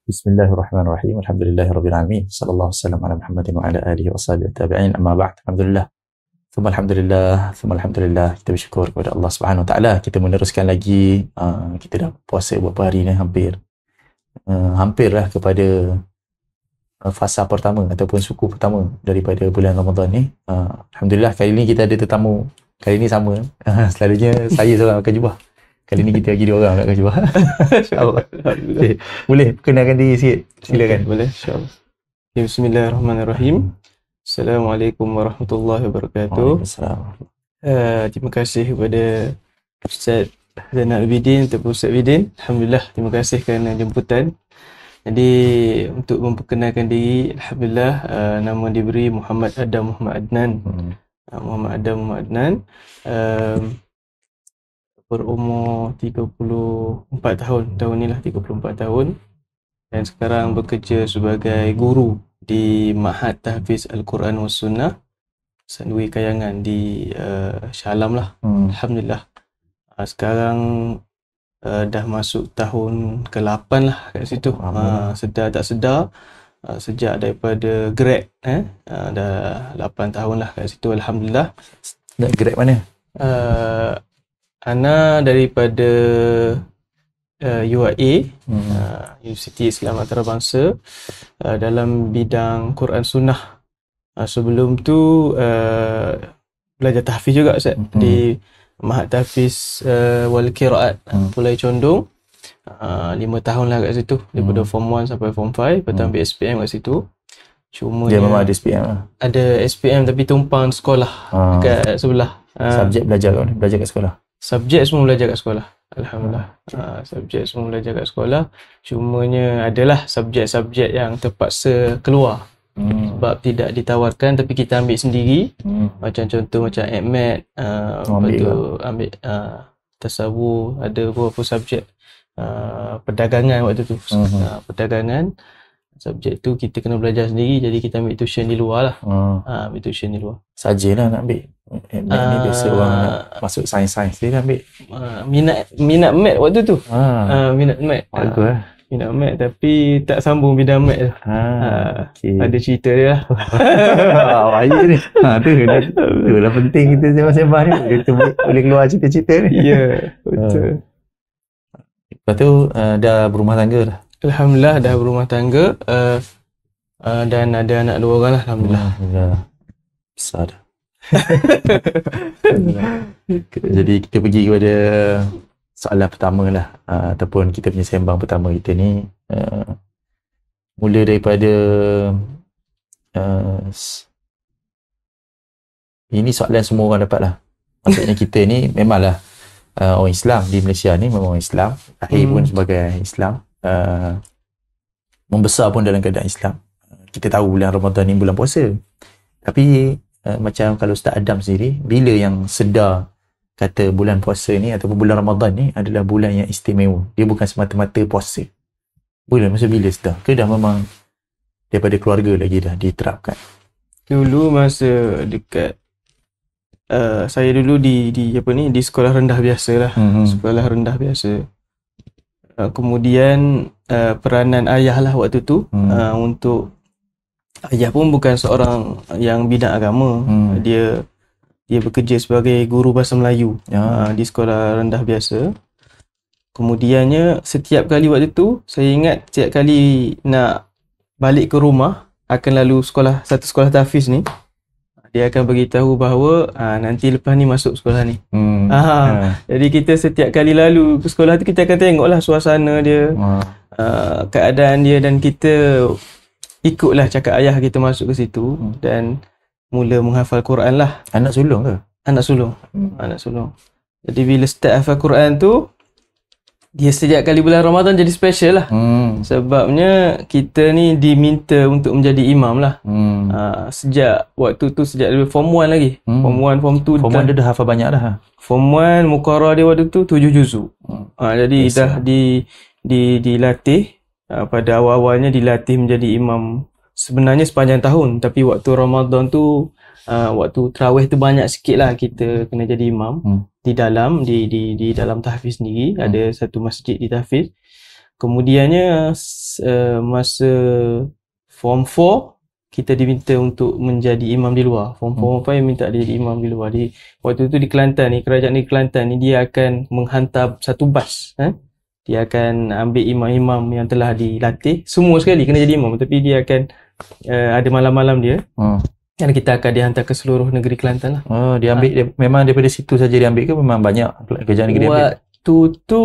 Bismillahirrahmanirrahim. Alhamdulillahirabbil alamin. Sallallahu wasallam ala Muhammadin wa ala alihi washabihi tabi'in. Amma ba'd. Alhamdulillah. Alhamdulillah. Kita bersyukur kepada Allah Subhanahu wa taala. Kita meneruskan lagi kita dah puasa beberapa hari ni hampirlah kepada fasa pertama ataupun suku pertama daripada bulan Ramadan ni. Alhamdulillah kali ni kita ada tetamu. Kali ni sama. Selalunya saya seorang pakai jubah. Kali ni kita lagi 2 orang nak jumpa. InsyaAllah. Okay. Boleh perkenalkan diri sikit? Silakan. Okay, boleh, insyaAllah. Bismillahirrahmanirrahim. Assalamualaikum warahmatullahi wabarakatuh. Terima kasih kepada Ustaz Zainal Abidin ataupun Ustaz Bidin. Alhamdulillah, terima kasih kerana jemputan. Jadi untuk memperkenalkan diri, Alhamdulillah, nama diberi Muhammad Adam Muhammad Adnan. Muhammad Adam Muhammad Adnan. Berumur 34 tahun. Tahun ni lah 34 tahun. Dan sekarang bekerja sebagai guru di Ma'had Tahfiz Al-Quran wa Sunnah Sandwi Kayangan di Shah Alam lah. Alhamdulillah. Sekarang dah masuk tahun ke-8 lah kat situ. Sedar tak sedar, sejak daripada grad dah 8 tahun lah kat situ. Alhamdulillah. Grad mana? Ana daripada UIA, Universiti Islam Antarabangsa, dalam bidang Quran Sunnah. Sebelum tu belajar tahfiz juga Ustaz, di Ma'had Tahfiz wal Qiraat Pulai Condong. 5 tahun lah kat situ, daripada Form 1 sampai Form 5. Lepas tu ambil SPM kat situ. Cuma dia memang ada SPM lah. Ada SPM tapi tumpang sekolah kat sebelah. Subjek belajar kat sekolah? Subjek semua belajar kat sekolah. Alhamdulillah. Subjek semua belajar kat sekolah. Cumanya adalah subjek-subjek yang terpaksa keluar. Sebab tidak ditawarkan tapi kita ambil sendiri. Macam contoh macam AdMed, ambil tasawuf, ada beberapa subjek perdagangan waktu tu. Perdagangan. Subjek tu kita kena belajar sendiri, jadi kita ambil tuition di luar lah. Ambil tuition di luar. Sajalah nak ambil. Ni biasa orang nak masuk sains-sains dia ambil. Minat mat waktu tu. Minat mat. Bagus lah. Minat mat tapi tak sambung bidang mat tu. Okay. Ada cerita dia lah. Baik ni. Itulah penting kita sembang-sembang ni. Kita boleh keluar cerita-cerita ni. Ya, betul. Lepas tu dah berumah tangga dah? Alhamdulillah dah berumah tangga, dan ada anak 2 orang lah. Alhamdulillah. Besar dah. Jadi kita pergi kepada soalan pertama lah, ataupun kita punya sembang pertama kita ni. Mula daripada ini soalan semua orang dapat lah. Maksudnya kita ni memanglah orang Islam di Malaysia ni, memang orang Islam, lahir pun sebagai Islam, membesar pun dalam keadaan Islam. Kita tahu bulan Ramadan ni bulan puasa, tapi macam kalau Ustaz Adam sendiri, bila yang sedar kata bulan puasa ni ataupun bulan Ramadan ni adalah bulan yang istimewa, dia bukan semata-mata puasa? Masa bila sedar? Ke dah memang daripada keluarga lagi dah diterapkan? Dulu masa dekat saya dulu di sekolah rendah biasa lah. Sekolah rendah biasa. Kemudian peranan ayah lah waktu tu, untuk ayah pun bukan seorang yang bidang agama. Dia bekerja sebagai guru bahasa Melayu di sekolah rendah biasa. Kemudiannya setiap kali waktu tu, saya ingat setiap kali nak balik ke rumah, akan lalu satu sekolah tahfiz ni, dia akan beritahu bahawa nanti lepas ni masuk sekolah ni. Jadi kita setiap kali lalu ke sekolah tu, kita akan tengoklah suasana dia, keadaan dia, dan kita ikutlah cakap ayah kita masuk ke situ dan mula menghafal Quran lah. Anak sulung ke? Anak sulung. Anak sulung. Jadi bila start hafal Quran tu, dia setiap kali bulan Ramadan jadi special lah. Sebabnya kita ni diminta untuk menjadi imam lah. Sejak waktu tu, sejak dari Form 1 lagi. Form 1, Form 2. Form 1 dia dah hafal banyak dah. Form 1, muqarrah dia waktu tu 7 juzuk. Jadi dah dilatih. Pada awal-awalnya dilatih menjadi imam sebenarnya sepanjang tahun. Tapi waktu Ramadan tu, waktu tarawih tu banyak sikit lah kita kena jadi imam. Di dalam tahfiz sendiri, ada satu masjid di tahfiz. Kemudiannya masa Form 4 kita diminta untuk menjadi imam di luar. Form 4 apa yang minta dia jadi imam di luar. Waktu tu di Kelantan ni, kerajaan di Kelantan ni, dia akan menghantar satu bas. Dia akan ambil imam-imam yang telah dilatih, semua sekali kena jadi imam, tapi dia akan ada malam-malam dia. Dan kita akan dihantar ke seluruh negeri Kelantan lah. Dia ambil memang daripada situ saja dia ambil ke memang banyak kerajaan negeri ambil? Waktu tu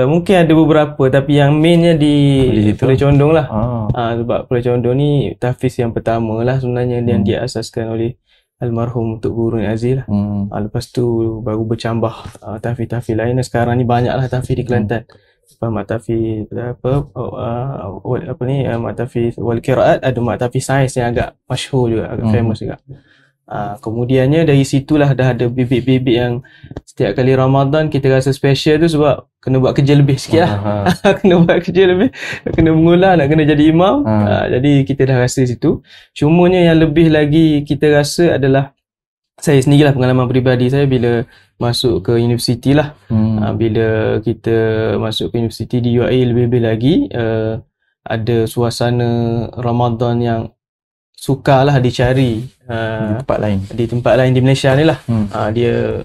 mungkin ada beberapa, tapi yang mainnya di Pulau Condong lah. Sebab Pulau Condong ni tahfiz yang pertama lah sebenarnya yang diasaskan oleh almarhum Tok Guru Azil lah. Lepas tu baru bercambah tahfiz-tahfiz lain. Sekarang ni banyak lah tahfiz di Kelantan. Mak tahfiz mak tahfiz wal qiraat, ada mak tahfiz sains yang agak masyhur juga, agak famous juga. Kemudiannya dari situlah dah ada bibit-bibit yang setiap kali Ramadan kita rasa special tu sebab kena buat kerja lebih sikit lah. Kena buat kerja lebih, kena mengulang, nak kena jadi imam. Jadi kita dah rasa situ. Cumanya yang lebih lagi kita rasa adalah saya sendirilah, pengalaman peribadi saya bila masuk ke universiti lah. Bila kita masuk ke universiti di UiA, lebih-lebih lagi ada suasana Ramadan yang sukarlah dicari di tempat lain di Malaysia ni lah. Dia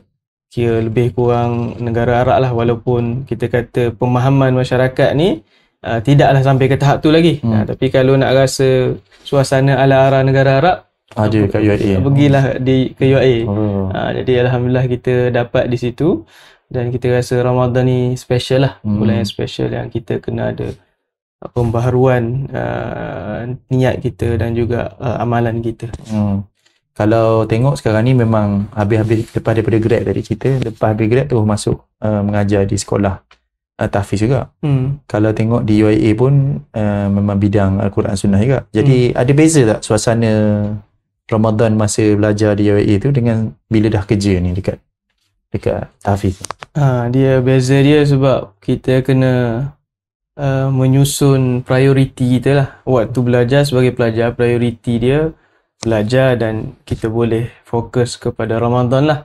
kira lebih kurang negara Arab lah, walaupun kita kata pemahaman masyarakat ni tidaklah sampai ke tahap tu lagi. Tapi kalau nak rasa suasana ala-ala negara Arab, ada kat UiA. Pergilah ke UiA. Jadi alhamdulillah kita dapat di situ, dan kita rasa Ramadan ni special lah. Bulan yang special yang kita kena ada pembaharuan niat kita dan juga amalan kita. Kalau tengok sekarang ni memang habis-habis lepas daripada grad tadi kita, lepas habis grad tu masuk mengajar di sekolah tahfiz juga. Kalau tengok di UiA pun memang bidang Al-Quran Sunnah juga. Jadi ada beza tak suasana Ramadan masa belajar di UiA tu dengan bila dah kerja ni dekat tahfiz? Dia beza dia sebab kita kena menyusun prioriti kita lah. Waktu belajar sebagai pelajar, prioriti dia belajar dan kita boleh fokus kepada Ramadan lah.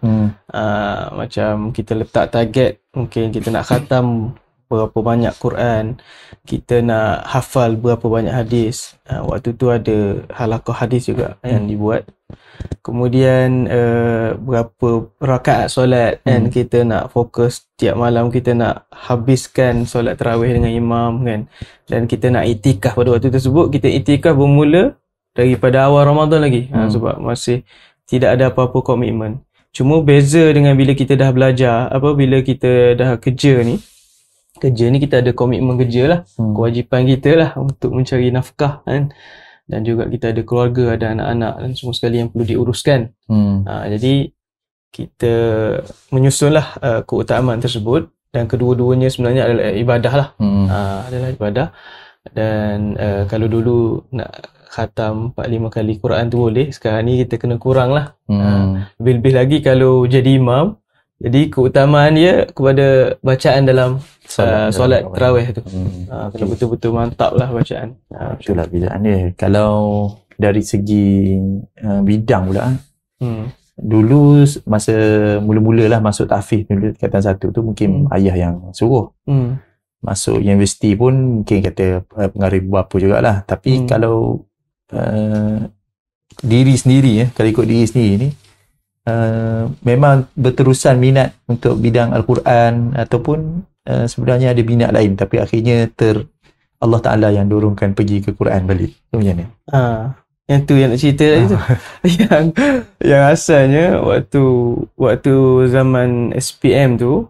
Macam kita letak target, mungkin kita nak khatam berapa banyak Quran, kita nak hafal berapa banyak hadis. Waktu tu ada halaqah hadis juga yang dibuat. Kemudian berapa rakaat solat, dan kita nak fokus tiap malam kita nak habiskan solat tarawih dengan imam kan. Dan kita nak iktikaf pada waktu tersebut. Kita iktikaf bermula daripada awal Ramadan lagi. Sebab masih tidak ada apa-apa komitmen. Cuma beza dengan bila kita dah belajar, bila kita dah kerja ni kita ada komitmen kerja lah. Kewajipan kita lah untuk mencari nafkah kan. Dan juga kita ada keluarga, ada anak-anak dan semua sekali yang perlu diuruskan. Jadi kita menyusunlah keutamaan tersebut, dan kedua-duanya sebenarnya adalah ibadah lah. Adalah ibadah. Dan kalau dulu nak khatam 4-5 kali Quran tu boleh, sekarang ni kita kena kurang lah. Lebih-lebih lagi kalau jadi imam, jadi keutamaan dia kepada bacaan dalam solat tarawih tu. Kena betul-betul mantap lah bacaan. Itulah bidang dia. Kalau dari segi bidang pula, dulu masa mula-mula lah masuk tahfiz dulu tingkatan 1 tu mungkin ayah yang suruh. Masuk universiti pun mungkin kata pengaruh bapa jugalah. Tapi kalau diri sendiri, kalau ikut diri sendiri ni, memang berterusan minat untuk bidang Al-Quran, ataupun sebenarnya ada minat lain tapi akhirnya Allah Ta'ala yang dorongkan pergi ke Quran balik. Itu macam mana? Yang tu yang nak cerita tadi tu. Yang asalnya waktu zaman SPM tu,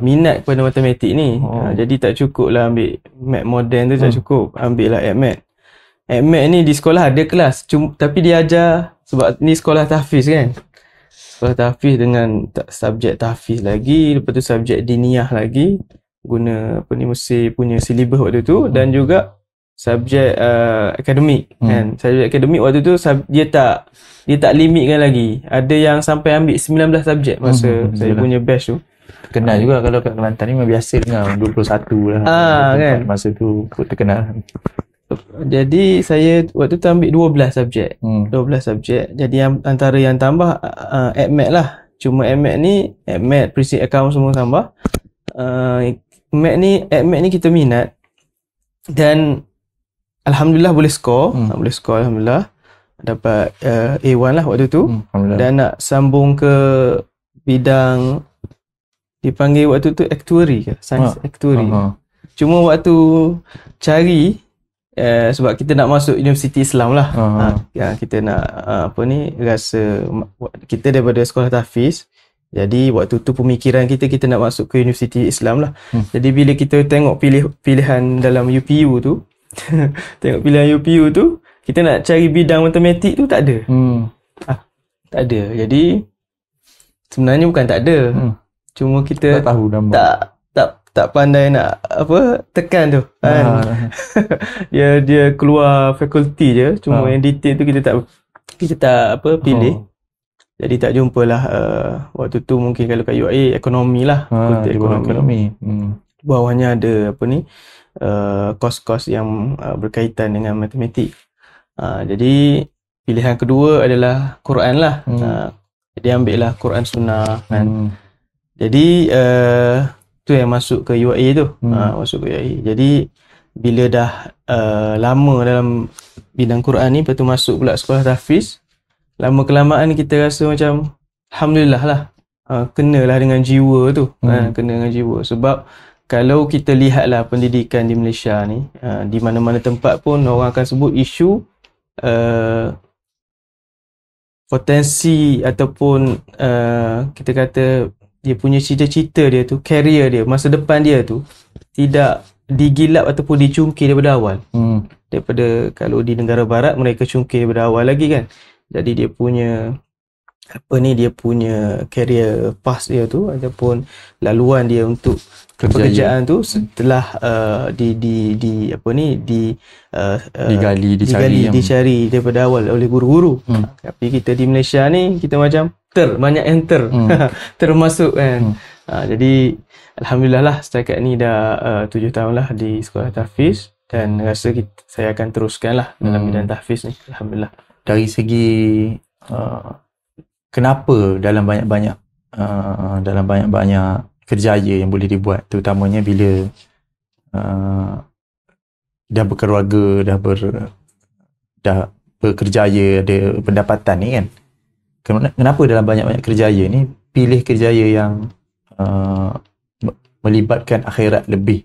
minat kepada matematik ni. Jadi tak cukup lah ambil mat moden tu, tak cukup. Ambil lah AdMat. AdMat ni di sekolah ada kelas, tapi dia ajar, sebab ni sekolah tahfiz kan. Sekolah tahfiz dengan subjek tahfiz lagi, lepas tu subjek diniyah lagi, guna mesti punya silibus waktu tu, dan juga subjek akademik kan. Subjek akademik waktu tu dia tak limitkan lagi. Ada yang sampai ambil 19 subjek masa saya punya batch tu. Terkenal juga kalau kat Kelantan ni memang biasa dengar 21 lah. Kan. Masa tu terkenal. Jadi saya waktu tu ambil 12 subjek. 12 subjek. Jadi antara yang tambah AdMat lah. Cuma AdMat prinsip account semua tambah. AdMat ni kita minat. Dan alhamdulillah boleh skor, alhamdulillah dapat A1 lah waktu tu. Dan nak sambung ke bidang dipanggil waktu tu actuary ke, science actuary. Cuma waktu cari sebab kita nak masuk Universiti Islam lah. Kita nak rasa kita daripada sekolah tahfiz. Jadi waktu tu pemikiran kita nak masuk ke Universiti Islam lah. Jadi bila kita tengok pilihan dalam UPU tu, tengok pilihan UPU tu, kita nak cari bidang matematik tu tak ada. Tak ada. Jadi sebenarnya bukan tak ada. Cuma kita tak pandai nak tekan tu kan. Dia keluar fakulti je, cuma yang detail tu kita tak pilih. Jadi tak jumpalah waktu tu mungkin kalau kat UIA ekonomi lah. Ekonomi. Bawahnya ada kos-kos yang berkaitan dengan matematik. Jadi pilihan kedua adalah Quran lah. Jadi ambil lah Quran Sunnah kan. Jadi tu yang masuk ke UIA tu. Masuk ke UIA. Jadi bila dah lama dalam bidang Quran ni, lepas tu masuk pula sekolah tahfiz, lama kelamaan kita rasa macam alhamdulillah lah, kenalah dengan jiwa tu. Kena dengan jiwa. Sebab kalau kita lihatlah pendidikan di Malaysia ni, di mana-mana tempat pun orang akan sebut isu potensi ataupun kita kata dia punya cita-cita dia tu, career dia, masa depan dia tu tidak digilap ataupun dicungkir daripada awal. Daripada kalau di negara barat mereka cungkir daripada awal lagi kan. Jadi dia punya dia punya career path dia tu ataupun laluan dia untuk pekerjaan tu setelah dicari daripada awal oleh guru-guru. Tapi kita di Malaysia ni kita macam banyak yang termasuk kan. Jadi alhamdulillah lah setakat ni dah 7 tahun lah di sekolah tahfiz, dan rasa saya akan teruskan lah dalam bidang tahfiz ni, alhamdulillah. Dari segi kenapa dalam banyak-banyak kerjaya yang boleh dibuat, terutamanya bila dah berkeluarga, dah berkerjaya, ada pendapatan ni kan, kenapa dalam banyak-banyak kerjaya ni pilih kerjaya yang melibatkan akhirat lebih,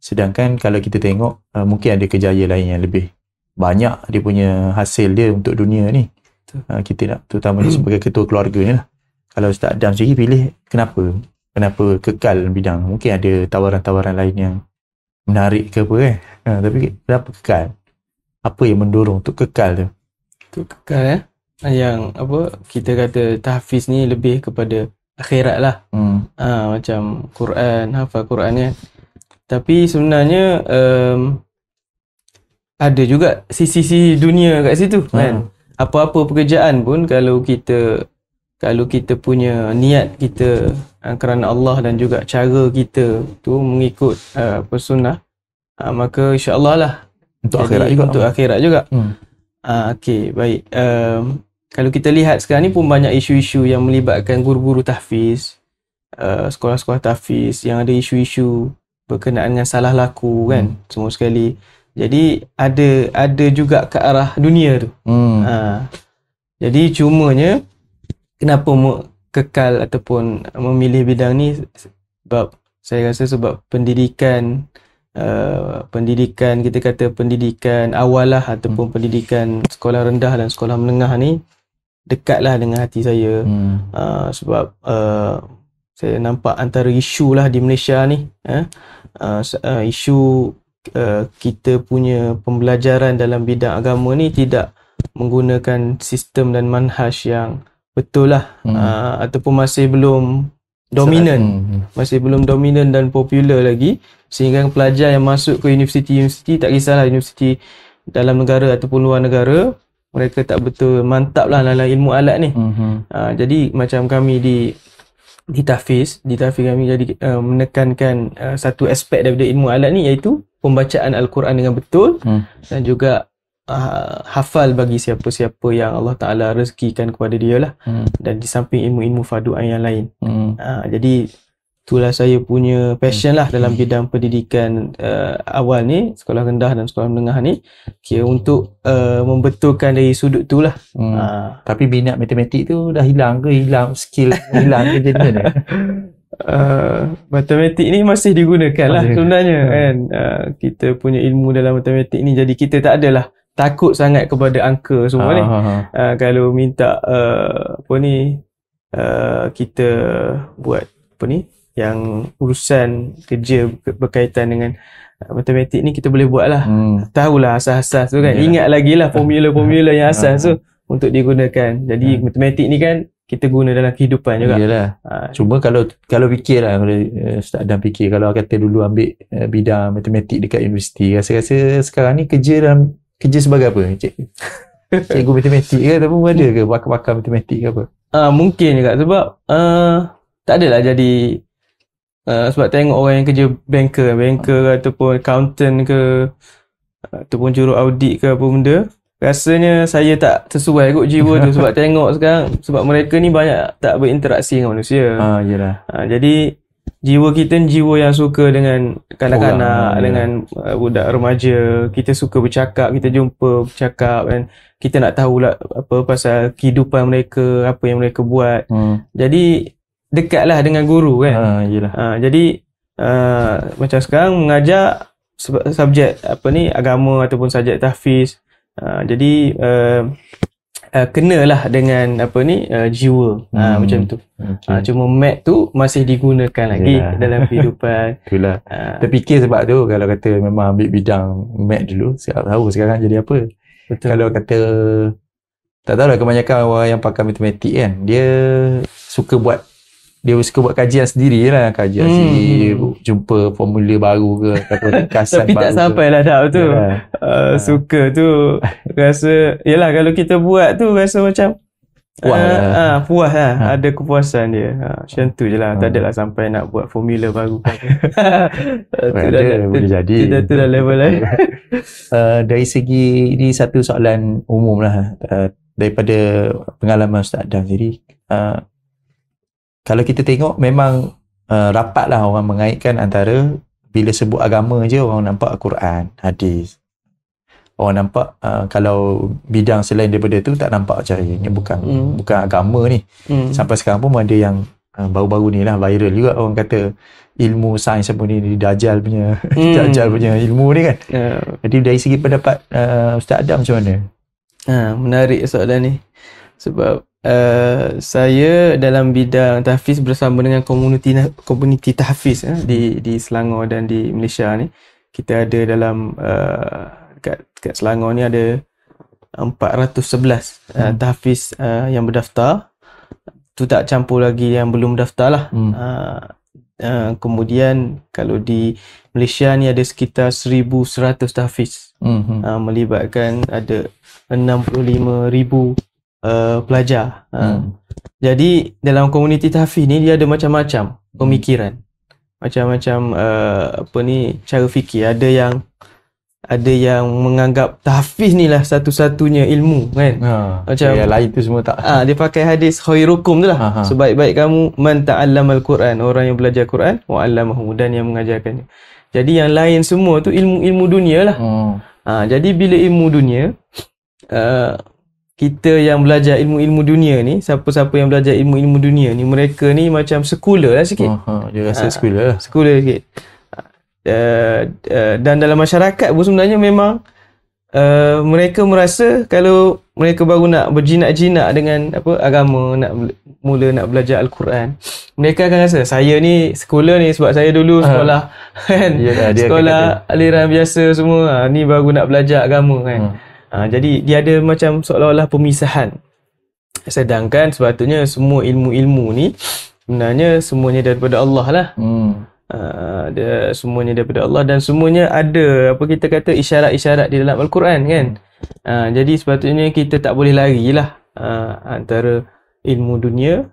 sedangkan kalau kita tengok mungkin ada kerjaya lain yang lebih banyak dia punya hasil dia untuk dunia ni. Kita nak terutamanya sebagai ketua keluarga ni lah. Kalau Ustaz Adam sendiri pilih, kenapa kekal bidang? Mungkin ada tawaran-tawaran lain yang menarik ke apa kan, tapi kenapa kekal? Apa yang mendorong untuk kekal tu? Untuk kekal yang kita kata tahfiz ni lebih kepada akhirat lah. Macam Quran, hafal Quran kan. Tapi sebenarnya ada juga sisi-sisi dunia kat situ kan. Apa-apa pekerjaan pun kalau kita punya niat kita kerana Allah dan juga cara kita tu mengikut sunnah, maka insya-Allah lah untuk akhirat juga. Okey, baik. Kalau kita lihat sekarang ni pun banyak isu-isu yang melibatkan guru-guru tahfiz, sekolah-sekolah tahfiz yang ada isu-isu berkenaan dengan salah laku kan, semua sekali. Jadi ada juga ke arah dunia tu. Jadi cumanya kenapa kekal ataupun memilih bidang ni, sebab saya rasa sebab pendidikan kita kata pendidikan awal lah ataupun pendidikan sekolah rendah dan sekolah menengah ni dekatlah dengan hati saya. Sebab saya nampak antara isu lah di Malaysia ni, isu kita punya pembelajaran dalam bidang agama ni tidak menggunakan sistem dan manhaj yang betul lah, ataupun masih belum dominan dan popular lagi, sehingga pelajar yang masuk ke universiti, tak kisahlah universiti dalam negara ataupun luar negara, mereka tak betul mantap lah dalam ilmu alat ni. Jadi macam kami di tahfiz kami jadi menekankan satu aspek daripada ilmu alat ni, iaitu pembacaan Al-Quran dengan betul dan juga hafal bagi siapa-siapa yang Allah Ta'ala rezekikan kepada dia lah. Dan di samping ilmu-ilmu fardu ain yang lain. Jadi itulah saya punya passion lah dalam bidang pendidikan awal ni, sekolah rendah dan sekolah menengah ni, kira untuk membetulkan dari sudut tu lah. Tapi minat matematik tu dah hilang ke? Hilang skill hilang ke jadi mana? Matematik ni masih digunakan lah sebenarnya kan. Kita punya ilmu dalam matematik ni, jadi kita tak adalah takut sangat kepada angka semua ni. Kalau minta kita buat yang urusan kerja berkaitan dengan matematik ni, kita boleh buat lah. Tahulah asas-asas tu kan. Ingat lagi lah formula-formula yang asas tu untuk digunakan. Jadi matematik ni kan kita guna dalam kehidupan juga. Yalah. Cuma kalau fikir lah, kalau Ustaz Adam fikir, kalau kata dulu ambil bidang matematik dekat universiti, rasa-rasa sekarang ni kerja sebagai apa? Cikgu matematik ke, ataupun ada ke pakar-pakar matematik ke apa? Mungkin juga sebab tak adalah jadi sebab tengok orang yang kerja banker ataupun accountant ke, ataupun juru audit ke apa benda, rasanya saya tak sesuai kot jiwa tu. Sebab tengok sekarang, sebab mereka ni banyak tak berinteraksi dengan manusia. Yelah. Jadi jiwa kita ni jiwa yang suka dengan kanak-kanak, dengan budak remaja. Kita suka bercakap, kita jumpa bercakap, dan kita nak tahulah apa pasal kehidupan mereka, apa yang mereka buat. Jadi dekatlah dengan guru kan. Jadi macam sekarang mengajar subjek agama ataupun subjek tahfiz. Jadi kenalah dengan jiwa. Macam tu. Cuma mat tu masih digunakan lagi dalam kehidupan. Itulah. Terfikir sebab tu, kalau kata memang ambil bidang mat dulu, siap tahu sekarang jadi apa. Betul. Kalau kata tak tahulah, kebanyakan orang yang pakai matematik kan, dia suka buat kajian sendiri lah, sendiri, jumpa formula baru ke ataupun kasan tapi baru tak sampailah dah tu. Suka tu rasa, yelah kalau kita buat tu rasa macam puas lah. Ada kepuasan dia. Macam tu je lah. Tak adalah sampai nak buat formula baru. Boleh jadi. Tu dah level lain. Dari segi, ini satu soalan umum lah, daripada pengalaman Ustaz Adam sendiri. Kalau kita tengok, memang rapatlah orang mengaitkan antara bila sebut agama je, orang nampak Al-Quran, hadis. Orang nampak kalau bidang selain daripada tu tak nampak caranya. Bukan agama ni. Sampai sekarang pun ada yang baru-baru ni lah viral juga, orang kata ilmu sains apa ni Dajjal punya Dajjal punya ilmu ni kan. Jadi dari segi pendapat Ustaz Adam macam mana? Menarik soalan ni. Sebab saya dalam bidang tahfiz bersama dengan komuniti tahfiz di Selangor dan di Malaysia ni. Kita ada dalam dekat Selangor ni ada 411 tahfiz yang berdaftar. Tu tak campur lagi yang belum daftar lah. Kemudian kalau di Malaysia ni ada sekitar 1,100 tahfiz, melibatkan ada 65,000 pelajar. Jadi dalam komuniti tahfiz ni dia ada macam-macam pemikiran, macam-macam cara fikir. Ada yang menganggap tahfiz ni lah satu-satunya ilmu kan. Macam yang lain tu semua tak. Dia pakai hadis khairukum tu lah. Sebaik-baik kamu man ta'allamal Quran, orang yang belajar Quran, wa 'allamahu, dan yang mengajarkannya. Jadi yang lain semua tu ilmu-ilmu dunia lah. Jadi bila ilmu dunia, kita yang belajar ilmu-ilmu dunia ni, siapa-siapa yang belajar ilmu-ilmu dunia ni, mereka ni macam sekular lah sikit. Dia rasa sekular lah. Sekular sikit. Dan dalam masyarakat pun sebenarnya memang mereka merasa kalau mereka baru nak berjinak-jinak dengan agama, nak belajar Al-Quran, mereka akan rasa saya ni sekular ni sebab saya dulu sekolah kan, sekolah aliran biasa semua, ni baru nak belajar agama kan. Jadi dia ada macam seolah-olah pemisahan. Sedangkan sepatutnya semua ilmu-ilmu ni sebenarnya semuanya daripada Allah lah. Semuanya daripada Allah, dan semuanya ada kita kata isyarat-isyarat di dalam Al-Quran kan. Jadi sepatutnya kita tak boleh lari lah antara ilmu dunia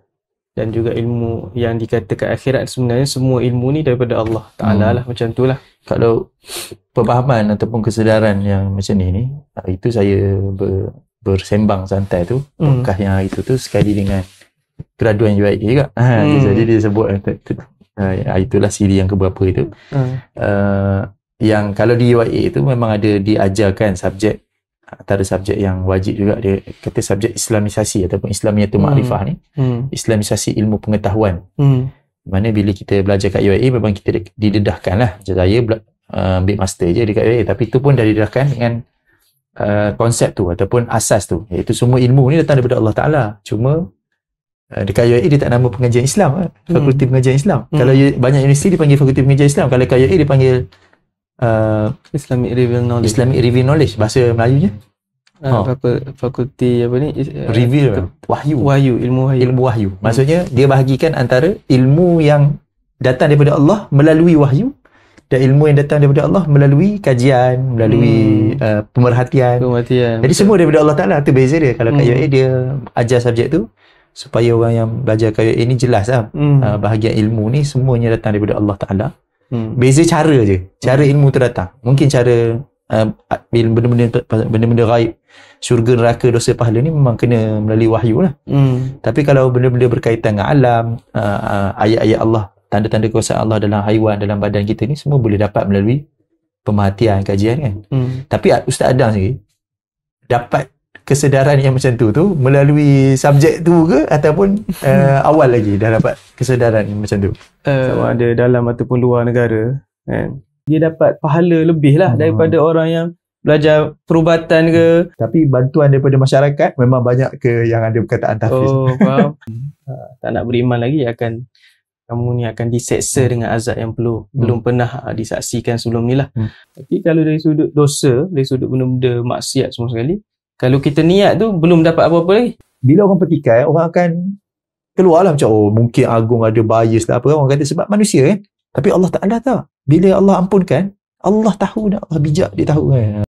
dan juga ilmu yang dikatakan akhirat. Sebenarnya semua ilmu ni daripada Allah Ta'ala lah. Macam tu lah. Kalau pemahaman ataupun kesedaran yang macam ni itu saya bersembang santai tu, podcast yang hari tu sekali dengan graduan UIA juga. Jadi dia sebut Itulah siri yang keberapa itu. Yang kalau di UIA itu memang ada diajarkan subjek, antara subjek yang wajib juga, dia kata subjek Islamisasi ataupun Islamiyatul Ma'rifah ni. Islamisasi ilmu pengetahuan. Mana bila kita belajar kat UIA memang kita didedahkan lah. Saya ambil master je dekat UIA, tapi itu pun dah didedahkan dengan konsep tu ataupun asas tu, iaitu semua ilmu ni datang daripada Allah Ta'ala. Cuma dekat UIA dia tak nama pengajian Islam, fakulti pengajian Islam. Kalau banyak universiti dia panggil fakulti pengajian Islam, kalau kat UIA dia panggil Islamic Reveal Knowledge. Islamic Reveal Knowledge bahasa Melayunya. Fakulti apa ni? Reveal, wahyu, ilmu wahyu. Maksudnya dia bahagikan antara ilmu yang datang daripada Allah melalui wahyu dan ilmu yang datang daripada Allah melalui kajian, melalui pemerhatian. Jadi semua daripada Allah Ta'ala. Itu beza dia. Kalau kat UIA dia ajar subjek tu supaya orang yang belajar kat UIA ni jelas lah. Bahagian ilmu ni semuanya datang daripada Allah Ta'ala. Beza cara je. Cara ilmu tu datang. Mungkin cara benda-benda ghaib, syurga, neraka, dosa, pahala ni memang kena melalui wahyu lah. Tapi kalau benda-benda berkaitan dengan alam, ayat-ayat Allah, tanda-tanda kuasa Allah dalam haiwan, dalam badan kita ni, semua boleh dapat melalui pemerhatian, kajian kan. Tapi Ustaz Adam sendiri dapat kesedaran yang macam tu melalui subjek tu ke, ataupun awal lagi dah dapat kesedaran yang macam tu? Sama ada dalam ataupun luar negara kan, dia dapat pahala lebih lah daripada orang yang belajar perubatan ke. Tapi bantuan daripada masyarakat memang banyak ke yang ada perkataan tahfiz? Faham. Tak nak beriman lagi, kamu ni akan diseksa dengan azab yang belum pernah disaksikan sebelum ni lah. Tapi kalau dari sudut dosa, dari sudut benda-benda maksiat semua sekali, kalau kita niat tu belum dapat apa-apa lagi. Bila orang petikai, orang akan keluarlah macam mungkin Agung ada bias lah apa, orang kata sebab manusia kan. Tapi Allah Ta'ala tak. Bila Allah ampunkan, Allah tahu dah, Allah bijak, dia tahu kan.